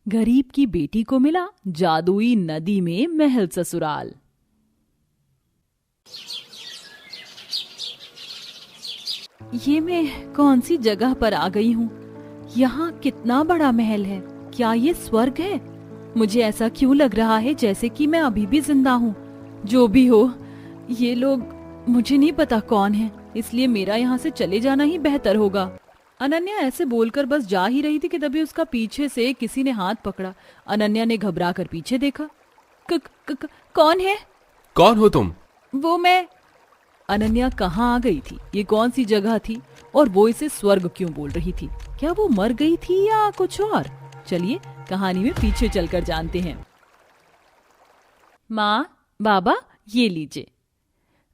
गरीब की बेटी को मिला जादुई नदी में महल ससुराल। ये मैं कौन सी जगह पर आ गई हूँ? यहाँ कितना बड़ा महल है। क्या ये स्वर्ग है? मुझे ऐसा क्यों लग रहा है जैसे कि मैं अभी भी जिंदा हूँ। जो भी हो, ये लोग मुझे नहीं पता कौन है, इसलिए मेरा यहाँ से चले जाना ही बेहतर होगा। अनन्या ऐसे बोलकर बस जा ही रही थी कि तभी उसका पीछे से किसी ने हाथ पकड़ा। अनन्या ने घबरा कर पीछे देखा। कौन है? कौन हो तुम? वो मैं। अनन्या कहाँ आ गई थी? ये कौन सी जगह थी? और वो इसे स्वर्ग क्यों बोल रही थी? क्या वो मर गई थी या कुछ और? चलिए कहानी में पीछे चलकर जानते हैं। माँ, बाबा, ये लीजिए।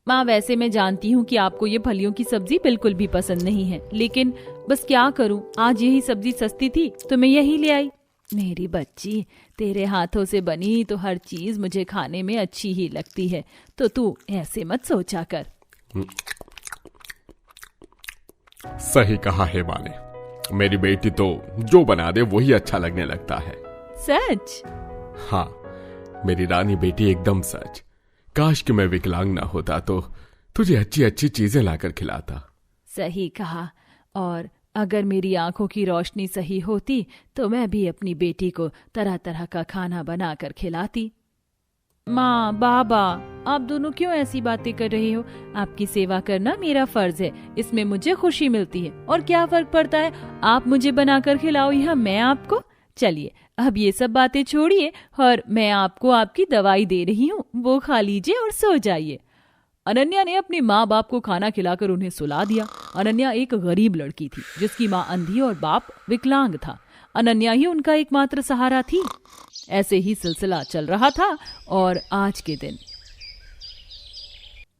माँ, वैसे मैं जानती हूँ कि आपको ये फलियों की सब्जी बिल्कुल भी पसंद नहीं है, लेकिन बस क्या करूँ, आज यही सब्जी सस्ती थी तो मैं यही ले आई। मेरी बच्ची, तेरे हाथों से बनी तो हर चीज मुझे खाने में अच्छी ही लगती है, तो तू ऐसे मत सोचा कर। सही कहा है माँ ने। मेरी बेटी तो जो बना दे वही अच्छा लगने लगता है। सच? हाँ, मेरी रानी बेटी एकदम सच। काश कि मैं विकलांग ना होता तो तुझे अच्छी अच्छी चीजें लाकर खिलाता। सही कहा। और अगर मेरी आंखों की रोशनी सही होती तो मैं भी अपनी बेटी को तरह तरह का खाना बनाकर खिलाती। माँ, बाबा, आप दोनों क्यों ऐसी बातें कर रहे हो? आपकी सेवा करना मेरा फर्ज है, इसमें मुझे खुशी मिलती है। और क्या फर्क पड़ता है आप मुझे बनाकर खिलाओ या मैं आपको? चलिए अब ये सब बातें छोड़िए और मैं आपको आपकी दवाई दे रही हूँ, वो खा लीजिए और सो जाइए। अनन्या ने अपने माँ बाप को खाना खिलाकर उन्हें सुला दिया। अनन्या एक गरीब लड़की थी जिसकी माँ अंधी और बाप विकलांग था। अनन्या ही उनका एकमात्र सहारा थी। ऐसे ही सिलसिला चल रहा था और आज के दिन।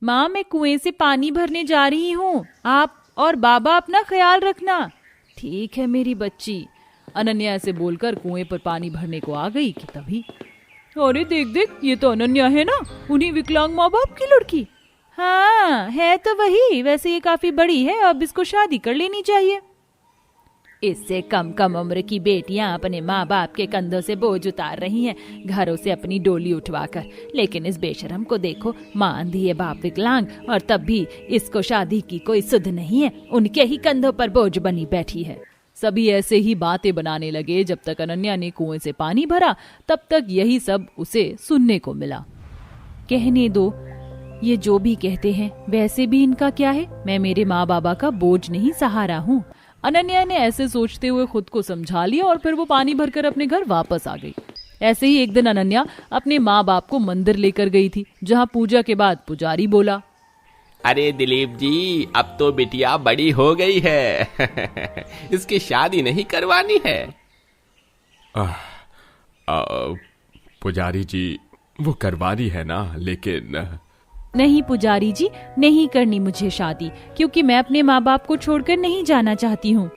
माँ, मैं कुएं से पानी भरने जा रही हूँ, आप और बाबा अपना ख्याल रखना। ठीक है मेरी बच्ची। अनन्या ऐसे बोलकर कुएं पर पानी भरने को आ गई कि तभी, अरे देख देख, ये तो अनन्या है ना, उन्हीं विकलांग माँ बाप की लड़की। हाँ है तो वही, वैसे ये काफी बड़ी है, अब इसको शादी कर लेनी चाहिए। इससे कम कम उम्र की बेटियां अपने माँ बाप के कंधों से बोझ उतार रही हैं, घरों से अपनी डोली उठवाकर। लेकिन इस बेशरम को देखो, माँ अंधी है, बाप विकलांग, और तब भी इसको शादी की कोई सुध नहीं है, उनके ही कंधों पर बोझ बनी बैठी है। सभी ऐसे ही बातें बनाने लगे। जब तक अनन्या ने कुएं से पानी भरा तब तक यही सब उसे सुनने को मिला। कहने दो, ये जो भी कहते हैं, वैसे भी इनका क्या है, मैं मेरे माँ बाबा का बोझ नहीं, सहारा हूँ। अनन्या ने ऐसे सोचते हुए खुद को समझा लिया और फिर वो पानी भरकर अपने घर वापस आ गई। ऐसे ही एक दिन अनन्या अपने माँ बाप को मंदिर लेकर गई थी, जहाँ पूजा के बाद पुजारी बोला, अरे दिलीप जी, अब तो बिटिया बड़ी हो गई है इसकी शादी नहीं करवानी है? पुजारी जी, वो करवानी है ना, लेकिन नहीं पुजारी जी, नहीं करनी मुझे शादी, क्योंकि मैं अपने माँ बाप को छोड़कर नहीं जाना चाहती हूँ।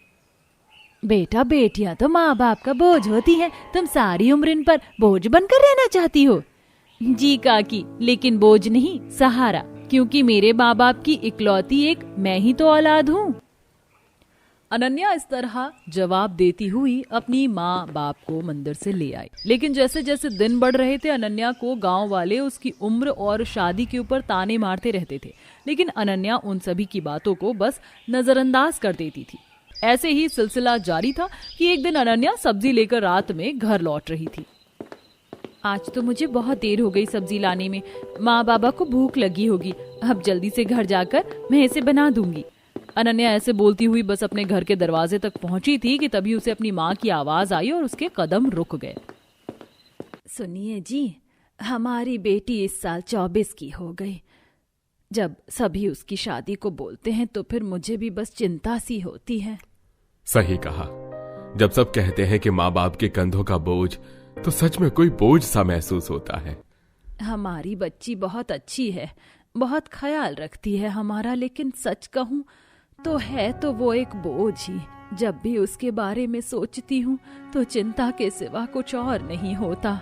बेटा, बेटियां तो माँ बाप का बोझ होती हैं, तुम सारी उम्र इन पर बोझ बनकर रहना चाहती हो? जी काकी, लेकिन बोझ नहीं, सहारा, क्योंकि मेरे माँ बाप की इकलौती एक मैं ही तो औलाद हूँ। अनन्या इस तरह जवाब देती हुई अपनी माँ बाप को मंदिर से ले आई। लेकिन जैसे जैसे दिन बढ़ रहे थे, अनन्या को गांव वाले उसकी उम्र और शादी के ऊपर ताने मारते रहते थे, लेकिन अनन्या उन सभी की बातों को बस नजरअंदाज कर देती थी। ऐसे ही सिलसिला जारी था कि एक दिन अनन्या सब्जी लेकर रात में घर लौट रही थी। आज तो मुझे बहुत देर हो गई सब्जी लाने में, माँ बाबा को भूख लगी होगी, अब जल्दी से घर जाकर मैं इसे बना दूंगी। अनन्या ऐसे बोलती हुई बस अपने घर के दरवाजे तक पहुंची थी कि तभी उसे अपनी माँ की आवाज आई और उसके कदम रुक गए। सुनिए जी, हमारी बेटी इस साल 24 की हो गई। जब सभी उसकी शादी को बोलते हैं तो फिर मुझे भी बस चिंता सी होती है। सही कहा। जब सब कहते हैं कि माँ बाप के कंधों का बोझ, तो सच में कोई बोझ सा महसूस होता है। हमारी बच्ची बहुत अच्छी है, बहुत ख्याल रखती है हमारा, लेकिन सच कहूँ तो है तो वो एक बोझ ही। जब भी उसके बारे में सोचती हूँ तो चिंता के सिवा कुछ और नहीं होता।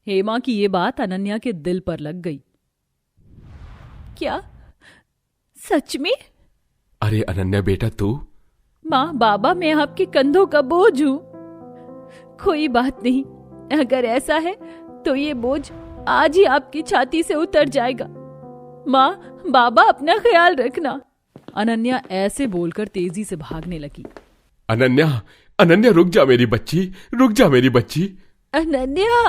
हेमा की ये बात अनन्या के दिल पर लग गई। क्या सच में? अरे अनन्या बेटा, तू? माँ बाबा, मैं आपके कंधों का बोझ हूँ। कोई बात नहीं, अगर ऐसा है तो ये बोझ आज ही आपकी छाती से उतर जाएगा। माँ बाबा अपना ख्याल रखना। अनन्या ऐसे बोलकर तेजी से भागने लगी। अनन्या, अनन्या रुक जा मेरी बच्ची, रुक जा मेरी बच्ची। अनन्या,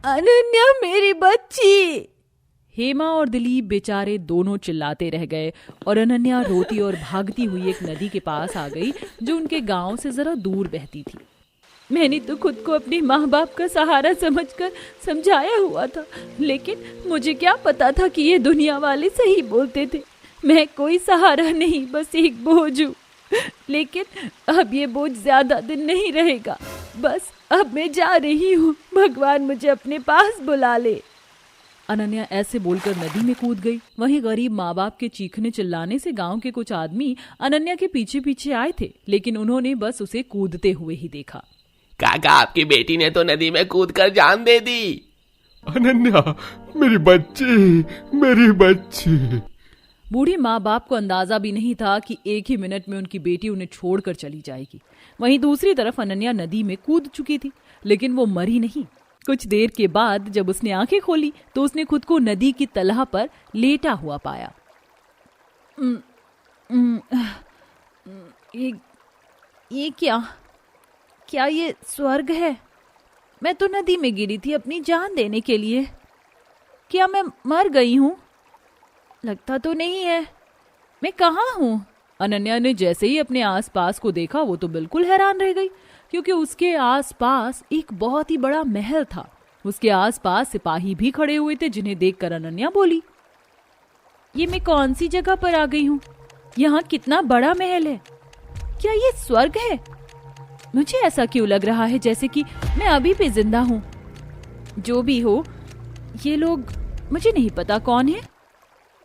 अनन्या मेरी बच्ची। हेमा और दिलीप बेचारे दोनों चिल्लाते रह गए और अनन्या रोती और भागती हुई एक नदी के पास आ गई जो उनके गांव से जरा दूर बहती थी। मैंने तो खुद को अपने माँ बाप का सहारा समझकर समझाया हुआ था, लेकिन मुझे क्या पता था कि ये दुनिया वाले सही बोलते थे। मैं कोई सहारा नहीं, बस एक बोझ हूँ। लेकिन अब ये बोझ ज्यादा दिन नहीं रहेगा। बस अब मैं जा रही हूँ, भगवान मुझे अपने पास बुला ले। अनन्या ऐसे बोलकर नदी में कूद गई। वहीं गरीब माँ बाप के चीखने चिल्लाने से गांव के कुछ आदमी अनन्या के पीछे पीछे आए थे, लेकिन उन्होंने बस उसे कूदते हुए ही देखा। काका, आपकी बेटी ने तो नदी में कूदकर जान दे दी। अनन्या मेरी बच्ची, मेरी बच्ची। बूढ़े माँ बाप को अंदाजा भी नहीं था कि एक ही मिनट में उनकी बेटी उन्हें छोड़कर चली जाएगी। वहीं दूसरी तरफ अनन्या नदी में कूद चुकी थी, लेकिन वो मरी नहीं। कुछ देर के बाद जब उसने आंखें खोली तो उसने खुद को नदी की तलह पर लेटा हुआ पाया। ये क्या ये स्वर्ग है? मैं तो नदी में गिरी थी अपनी जान देने के लिए। क्या मैं मर गई हूँ? लगता तो नहीं है। मैं कहाँ हूँ? अनन्या ने जैसे ही अपने आसपास को देखा वो तो बिल्कुल हैरान रह गई, क्योंकि उसके आसपास एक बहुत ही बड़ा महल था। उसके आसपास सिपाही भी खड़े हुए थे, जिन्हें देखकर अनन्या बोली, ये मैं कौन सी जगह पर आ गई हूँ? यहाँ कितना बड़ा महल है। क्या ये स्वर्ग है? मुझे ऐसा क्यों लग रहा है जैसे कि मैं अभी भी जिंदा हूँ। जो भी हो, ये लोग मुझे नहीं पता कौन है,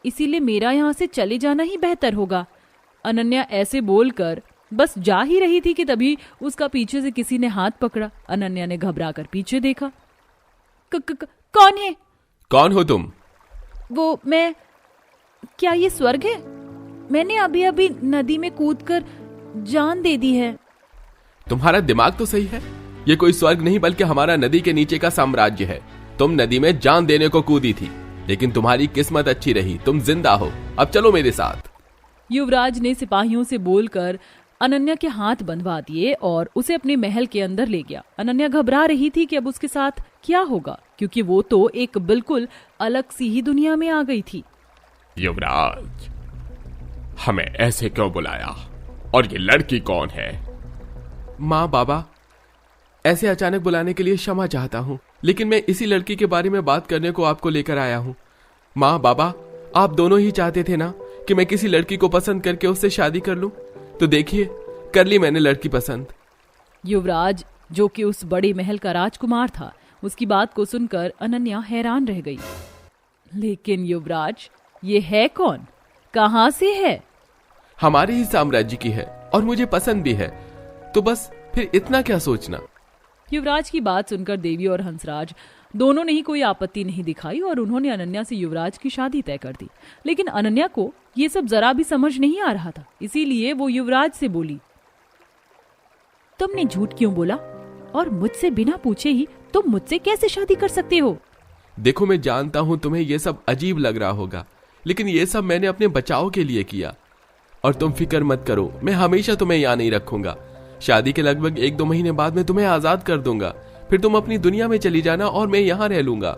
इसीलिए मेरा यहाँ से चले जाना ही बेहतर होगा। अनन्या ऐसे बोलकर बस जा ही रही थी कि तभी उसका पीछे से किसी ने हाथ पकड़ा। अनन्या ने घबराकर पीछे देखा। कौन है? कौन हो तुम? वो मैं। क्या ये स्वर्ग है? मैंने अभी अभी नदी में कूदकर जान दे दी है। तुम्हारा दिमाग तो सही है, ये कोई स्वर्ग नहीं बल्कि हमारा नदी के नीचे का साम्राज्य है। तुम नदी में जान देने को कूदी थी, लेकिन तुम्हारी किस्मत अच्छी रही, तुम जिंदा हो। अब चलो मेरे साथ। युवराज ने सिपाहियों से बोलकर अनन्या के हाथ बंधवा दिए और उसे अपने महल के अंदर ले गया। अनन्या घबरा रही थी कि अब उसके साथ क्या होगा, क्योंकि वो तो एक बिल्कुल अलग सी ही दुनिया में आ गई थी। युवराज, हमें ऐसे क्यों बुलाया? और ये लड़की कौन है? माँ बाबा, ऐसे अचानक बुलाने के लिए क्षमा चाहता हूँ, लेकिन मैं इसी लड़की के बारे में बात करने को आपको लेकर आया हूँ। माँ बाबा, आप दोनों ही चाहते थे ना कि मैं किसी लड़की को पसंद करके उससे शादी कर लूं, तो देखिए कर ली मैंने लड़की पसंद। युवराज, जो कि उस बड़े महल का राजकुमार था, उसकी बात को सुनकर अनन्या हैरान रह गई। लेकिन युवराज, ये है कौन? कहाँ से है? हमारे ही साम्राज्य की है और मुझे पसंद भी है, तो बस फिर इतना क्या सोचना। युवराज की बात सुनकर देवी और हंसराज दोनों ने ही कोई आपत्ति नहीं दिखाई और उन्होंने अनन्या से युवराज की शादी तय कर दी। लेकिन अनन्या को ये सब जरा भी समझ नहीं आ रहा था, इसीलिए वो युवराज से बोली, तुमने झूठ क्यों बोला? और मुझसे बिना पूछे ही तुम मुझसे कैसे शादी कर सकते हो? देखो, मैं जानता हूँ तुम्हें ये सब अजीब लग रहा होगा, लेकिन ये सब मैंने अपने बचाव के लिए किया। और तुम फिक्र मत करो, मैं हमेशा तुम्हें यहाँ नहीं रखूंगा। शादी के लगभग 1-2 महीने बाद मैं तुम्हें आजाद कर दूंगा, फिर तुम अपनी दुनिया में चली जाना और मैं यहाँ रह लूंगा।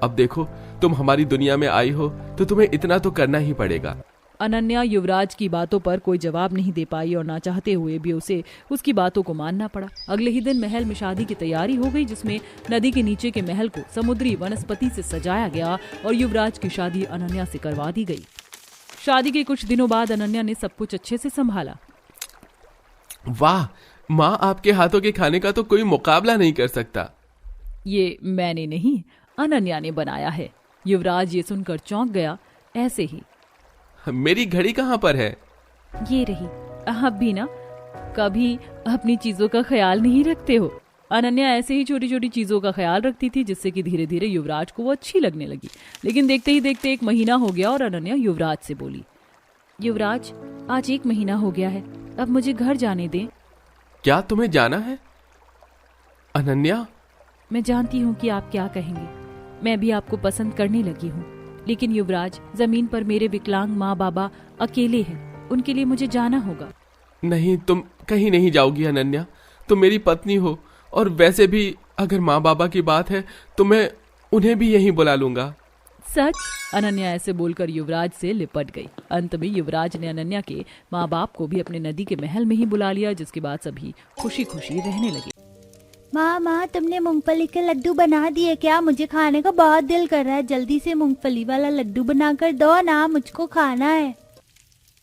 अब देखो, तुम हमारी दुनिया में आई हो तो तुम्हें इतना तो करना ही पड़ेगा। अनन्या युवराज की बातों पर कोई जवाब नहीं दे पाई और ना चाहते हुए भी उसे उसकी बातों को मानना पड़ा। अगले ही दिन महल में शादी की तैयारी हो गई, जिसमें नदी के नीचे के महल को समुद्री वनस्पति से सजाया गया और युवराज की शादी अनन्या से करवा दी गई। शादी के कुछ दिनों बाद अनन्या ने सब कुछ अच्छे से संभाला। वाह माँ, आपके हाथों के खाने का तो कोई मुकाबला नहीं कर सकता। ये मैंने नहीं, अनन्या ने बनाया है। युवराज ये सुनकर चौंक गया। ऐसे ही, मेरी घड़ी कहाँ पर है? ये रही। आप भी ना कभी अपनी चीजों का ख्याल नहीं रखते हो। अनन्या ऐसे ही छोटी छोटी चीजों का ख्याल रखती थी, जिससे कि धीरे धीरे युवराज को वो अच्छी लगने लगी। लेकिन देखते ही देखते 1 महीना हो गया और अनन्या युवराज से बोली, युवराज, आज 1 महीना हो गया है, अब मुझे घर जाने दें। क्या तुम्हें जाना है? अनन्या, मैं जानती हूँ कि आप क्या कहेंगे। मैं भी आपको पसंद करने लगी हूँ, लेकिन युवराज, जमीन पर मेरे विकलांग माँ बाबा अकेले हैं। उनके लिए मुझे जाना होगा। नहीं, तुम कहीं नहीं जाओगी अनन्या। तुम मेरी पत्नी हो, और वैसे भी अगर माँ बाबा की बात है तो मैं उन्हें भी यहीं बुला लूंगा। सच? अनन्या ऐसे बोलकर युवराज से लिपट गई। अंत में युवराज ने अनन्या के माँ बाप को भी अपने नदी के महल में ही बुला लिया, जिसके बाद सभी खुशी खुशी रहने लगे। माँ तुमने मूंगफली के लड्डू बना दिए क्या? मुझे खाने का बहुत दिल कर रहा है। जल्दी से मूंगफली वाला लड्डू बनाकर दो ना, मुझको खाना है।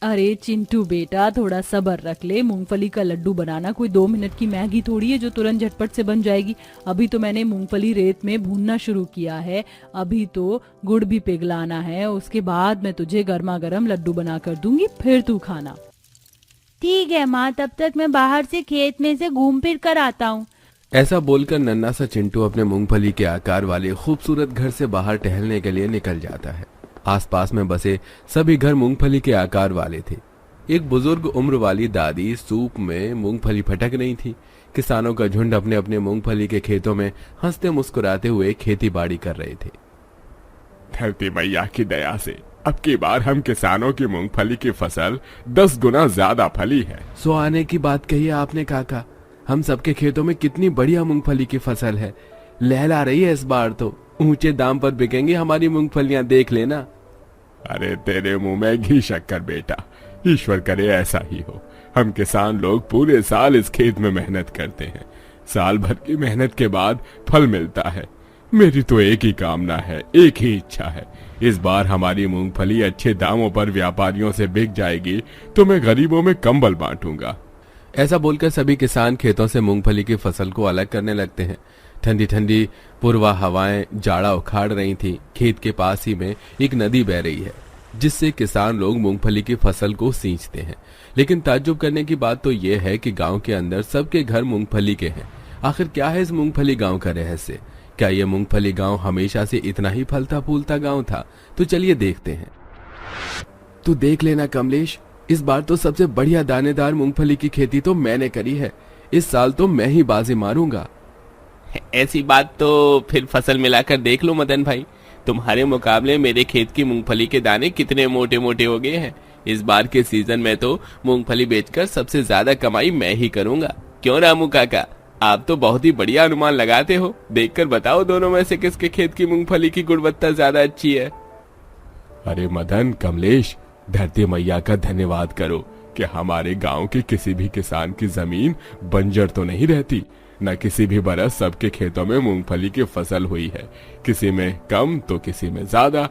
अरे चिंटू बेटा, थोड़ा सब्र रख ले। मूंगफली का लड्डू बनाना कोई 2 मिनट की मैगी थोड़ी है जो तुरंत झटपट से बन जाएगी। अभी तो मैंने मूंगफली रेत में भूनना शुरू किया है। अभी तो गुड़ भी पिघलाना है, उसके बाद मैं तुझे गर्मा गर्म लड्डू बना कर दूंगी, फिर तू खाना। ठीक है माँ, तब तक मैं बाहर से खेत में से घूम फिर कर आता हूँ। ऐसा बोलकर नन्हा सा चिंटू अपने मूंगफली के आकार वाले खूबसूरत घर से बाहर टहलने के लिए निकल जाता है। आसपास में बसे सभी घर मूंगफली के आकार वाले थे। एक बुजुर्ग उम्र वाली दादी सूप में मूंगफली फटक रही थी। किसानों का झुंड अपने अपने मूंगफली के खेतों में हंसते मुस्कुराते हुए खेती बाड़ी कर रहे थे। धरती मैया की दया से अब की बार हम किसानों की मूंगफली की फसल 10 गुना ज्यादा फली है। सो आने की बात कही आपने काका। हम सबके खेतों में कितनी बढ़िया मूंगफली की फसल है। लहला रही है इस बार तो। ऊंचे दाम पर बिकेंगी हमारी मूंगफलियां, देख लेना। अरे तेरे मुंह में घी शक्कर बेटा, ईश्वर करे ऐसा ही हो। हम किसान लोग पूरे साल इस खेत में मेहनत करते हैं। साल भर की मेहनत के बाद फल मिलता है। मेरी तो एक ही कामना है, एक ही इच्छा है। इस बार हमारी मूंगफली अच्छे दामों पर व्यापारियों से बिक जाएगी तो मैं गरीबों में कंबल बांटूंगा। ऐसा बोलकर सभी किसान खेतों से मूंगफली की फसल को अलग करने लगते हैं। ठंडी ठंडी पूर्वा हवाएं जाड़ा उखाड़ रही थी। खेत के पास ही में एक नदी बह रही है, जिससे किसान लोग मूंगफली की फसल को सींचते हैं। लेकिन ताज्जुब करने की बात तो यह है कि गांव के अंदर सबके घर मूंगफली के हैं। आखिर क्या है इस मूंगफली गांव का रहस्य? क्या ये मूंगफली गांव हमेशा से इतना ही फलता फूलता गांव था? तो चलिए देखते हैं। तू देख लेना कमलेश, इस बार तो सबसे बढ़िया दानेदार मूंगफली की खेती तो मैंने करी है। इस साल तो मैं ही बाजी मारूंगा। ऐसी बात तो फिर फसल मिलाकर देख लो मदन भाई। तुम्हारे मुकाबले मेरे खेत की मूंगफली के दाने कितने मोटे मोटे हो गए हैं। इस बार के सीजन में तो मूंगफली बेचकर सबसे ज्यादा कमाई मैं ही करूंगा। क्यों रामू काका, आप तो बहुत ही बढ़िया अनुमान लगाते हो। देखकर बताओ दोनों में से किसके खेत की मूंगफली की गुणवत्ता ज्यादा अच्छी है। अरे मदन, कमलेश, धरती मैया का धन्यवाद करो कि हमारे गांव के किसी भी किसान की जमीन बंजर तो नहीं रहती। न किसी भी बरस सबके खेतों में मूंगफली की फसल हुई है। किसी में कम तो किसी में ज्यादा,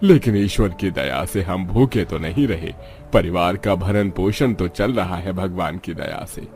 लेकिन ईश्वर की दया से हम भूखे तो नहीं रहे। परिवार का भरण पोषण तो चल रहा है भगवान की दया से।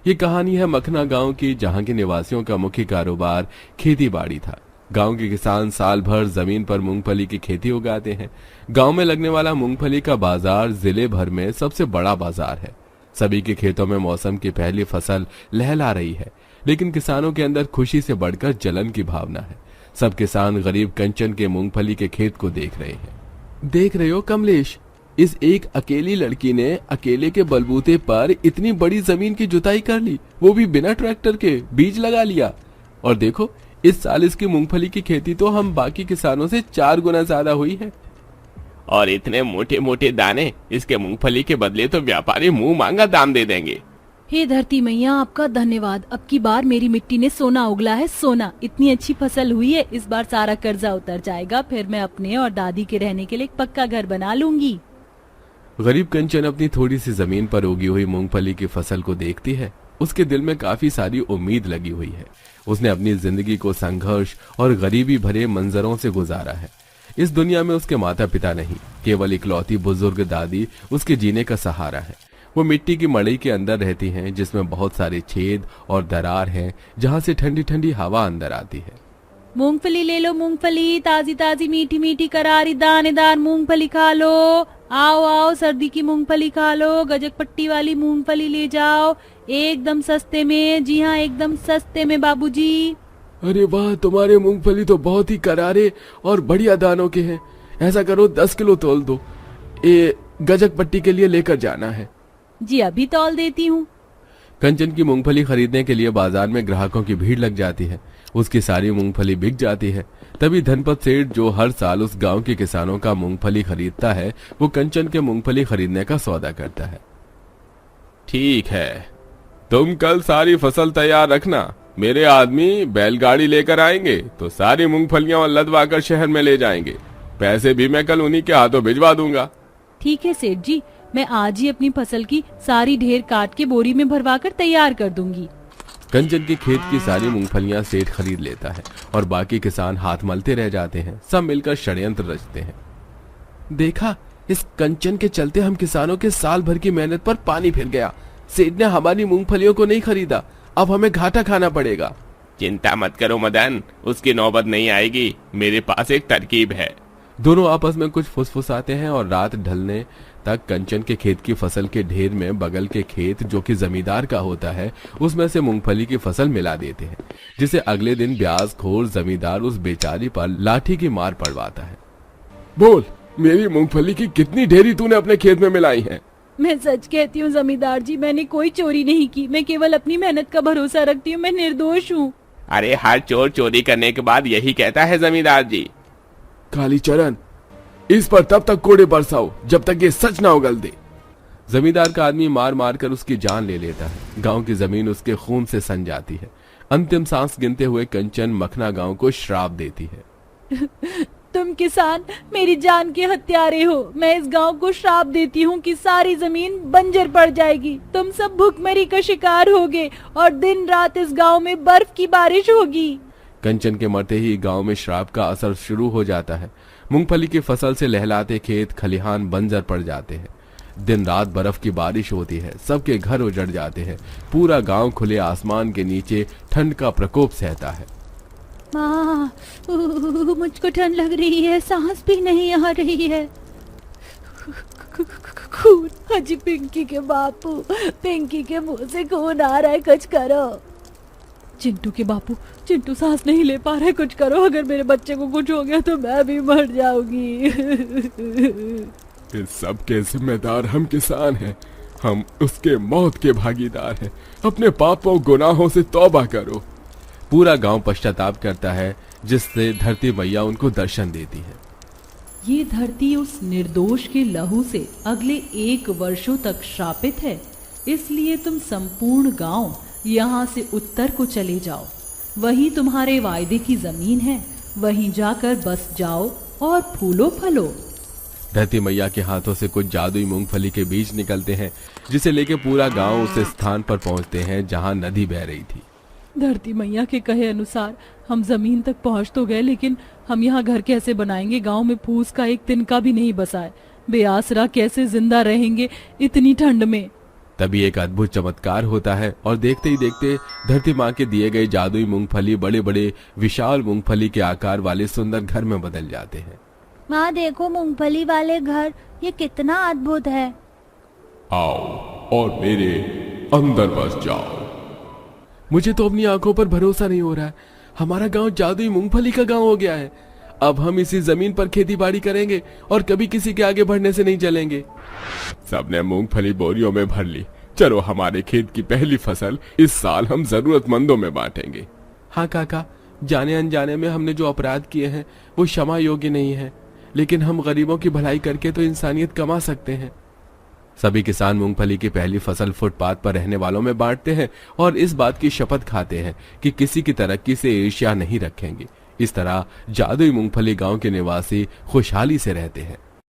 ये कहानी है मखना गांव की, जहां के निवासियों का मुख्य कारोबार खेती बाड़ी था। गांव के किसान साल भर जमीन पर मूंगफली की खेती उगाते हैं। गांव में लगने वाला मूंगफली का बाजार जिले भर में सबसे बड़ा बाजार है। सभी के खेतों में मौसम की पहली फसल लहला रही है, लेकिन किसानों के अंदर खुशी से बढ़कर जलन की भावना है। सब किसान गरीब कंचन के मूंगफली के खेत को देख रहे हैं। देख रहे हो कमलेश, इस एक अकेली लड़की ने अकेले के बलबूते पर इतनी बड़ी जमीन की जुताई कर ली, वो भी बिना ट्रैक्टर के। बीज लगा लिया, और देखो इस साल इसकी मूंगफली की खेती तो हम बाकी किसानों से 4 गुना ज्यादा हुई है। और इतने मोटे मोटे दाने, इसके मूंगफली के बदले तो व्यापारी मुंह मांगा दाम दे देंगे। हे धरती मैया, आपका धन्यवाद। अब की बार मेरी मिट्टी ने सोना उगला है, सोना। इतनी अच्छी फसल हुई है, इस बार सारा कर्जा उतर जाएगा। फिर मैं अपने और दादी के रहने के लिए एक पक्का घर बना लूंगी। गरीब कंचन अपनी थोड़ी सी जमीन पर उगी हुई मूंगफली की फसल को देखती है। उसके दिल में काफी सारी उम्मीद लगी हुई है। उसने अपनी जिंदगी को संघर्ष और गरीबी भरे मंजरों से गुजारा है। इस दुनिया में उसके माता पिता नहीं, केवल इकलौती बुजुर्ग दादी उसके जीने का सहारा है। वो मिट्टी की मड़ई के अंदर रहती हैं, जिसमें बहुत सारे छेद और दरार हैं, जहां से ठंडी ठंडी हवा अंदर आती है। मूंगफली ले लो, मूंगफली ताजी ताजी मीठी मीठी करारी दानेदार मूंगफली खा लो। आओ आओ, सर्दी की मूंगफली खा लो। गजक पट्टी वाली मूंगफली ले जाओ, एकदम सस्ते में। जी हाँ, एकदम सस्ते में बाबूजी। अरे वाह, तुम्हारे मूंगफली तो बहुत ही करारे और बढ़िया दानों के हैं। ऐसा करो 10 किलो तोल दो, ये गजक पट्टी के लिए लेकर जाना है। जी अभी तौल देती हूँ। कंचन की मूंगफली खरीदने के लिए बाजार में ग्राहकों की भीड़ लग जाती है। उसकी सारी मूंगफली बिक जाती है। तभी धनपत सेठ, जो हर साल उस गांव के किसानों का मूंगफली खरीदता है, वो कंचन के मूंगफली खरीदने का सौदा करता है। ठीक है, तुम कल सारी फसल तैयार रखना। मेरे आदमी बैलगाड़ी लेकर आएंगे तो सारी मूंगफलियां लदवा कर शहर में ले जाएंगे। पैसे भी मैं कल उन्हीं के हाथों भिजवा दूंगा। ठीक है सेठ जी, मैं आज ही अपनी फसल की सारी ढेर काट के बोरी में भरवा कर तैयार कर दूंगी। कंचन के खेत की सारी मूंगफलियां सेठ खरीद लेता है और बाकी किसान हाथ मलते रह जाते हैं। सब मिलकर षड्यंत्र रचते हैं। देखा, इस कंचन के चलते हम किसानों के साल भर की मेहनत पर पानी फिर गया। सेठ ने हमारी मूंगफलियों को नहीं खरीदा, अब हमें घाटा खाना पड़ेगा। चिंता मत करो मदन, उसकी नौबत नहीं आएगी। मेरे पास एक तरकीब है। दोनों आपस में कुछ फुसफुसाते हैं और रात ढलने तक कंचन के खेत की फसल के ढेर में बगल के खेत, जो कि जमींदार का होता है, उसमें से मूंगफली की फसल मिला देते हैं, जिसे अगले दिन ब्याजखोर जमींदार उस बेचारी पर लाठी की मार पड़वाता है। बोल, मेरी मूंगफली की कितनी ढेरी तूने अपने खेत में मिलाई है? मैं सच कहती हूँ जमींदार जी, मैंने कोई चोरी नहीं की। मैं केवल अपनी मेहनत का भरोसा रखती हूँ। मैं निर्दोष हूँ। अरे हर चोर चोरी करने के बाद यही कहता है जमींदार जी। कालीचरण, इस पर तब तक कोड़े बरसाओ जब तक ये सच ना उगल दे। जमींदार का आदमी मार मार कर उसकी जान ले लेता है। गांव की जमीन उसके खून से सन जाती है। अंतिम सांस गिनते हुए कंचन मखना गांव को श्राप देती है। तुम किसान मेरी जान के हत्यारे हो। मैं इस गांव को श्राप देती हूँ कि सारी जमीन बंजर पड़ जाएगी। तुम सब भूखमरी का शिकार होगे और दिन रात इस गांव में बर्फ की बारिश होगी। कंचन के मरते ही गांव में श्राप का असर शुरू हो जाता है। मूंगफली की फसल से लहलाते खेत खलिहान बंजर पड़ जाते हैं। दिन रात बर्फ की बारिश होती है। सबके घर उजड़ जाते हैं। पूरा गांव खुले आसमान के नीचे ठंड का प्रकोप सहता है। माँ, मुझको ठंड लग रही है, सांस भी नहीं आ रही है। खून, अजी पिंकी के बापू, पिंकी के मुंह से खून आ रहा है, कुछ करो। चिंटू के बापू, चिंटू सांस नहीं ले पा रहा है, कुछ करो। अगर मेरे बच्चे को कुछ हो गया तो मैं भी मर जाऊंगी। इस सब के जिम्मेदार हम किसान हैं। हम उसके मौत के भागीदार हैं। अपने पापों गुनाहों से तौबा करो। पूरा गांव पश्चाताप करता है, जिससे धरती मैया उनको दर्शन देती है। ये धरती उस निर्दोष के लहू से अगले 1 वर्षों तक श्रापित है। इसलिए तुम संपूर्ण गांव यहाँ से उत्तर को चले जाओ। वहीं तुम्हारे वायदे की जमीन है। वहीं जाकर बस जाओ और फूलो फलो। धरती मैया के हाथों से कुछ जादुई मूंगफली के बीज निकलते हैं, जिसे लेके पूरा गांव उस स्थान पर पहुंचते हैं जहां नदी बह रही थी। धरती मैया के कहे अनुसार हम जमीन तक पहुंच तो गए, लेकिन हम यहाँ घर कैसे बनाएंगे? गांव में फूस का एक तिनका भी नहीं बसा है। बेआसरा कैसे जिंदा रहेंगे इतनी ठंड में? तभी एक अद्भुत चमत्कार होता है और देखते ही देखते धरती माँ के दिए गए जादुई मूंगफली बड़े बड़े विशाल मूंगफली के आकार वाले सुंदर घर में बदल जाते हैं। माँ देखो, मूंगफली वाले घर, ये कितना अद्भुत है। आओ और मेरे अंदर बस जाओ। मुझे तो अपनी आंखों पर भरोसा नहीं हो रहा है। हमारा गांव जादुई मूंगफली का गांव हो गया है। अब हम इसी जमीन पर खेती बाड़ी करेंगे और कभी किसी के आगे बढ़ने से नहीं चलेंगे। सबने मूंगफली बोरियों में भर ली। चलो, हमारे खेत की पहली फसल इस साल हम जरूरतमंदों में बांटेंगे। हाँ काका, जाने अनजाने में हमने जो अपराध किए हैं वो क्षमा योग्य नहीं है, लेकिन हम गरीबों की भलाई करके तो इंसानियत कमा सकते हैं। सभी किसान मूंगफली की पहली फसल फुटपाथ पर रहने वालों में बांटते हैं और इस बात की शपथ खाते हैं कि किसी की तरक्की से ईर्ष्या नहीं रखेंगे। इस तरह जादुई मूंगफली गांव के निवासी खुशहाली से रहते हैं।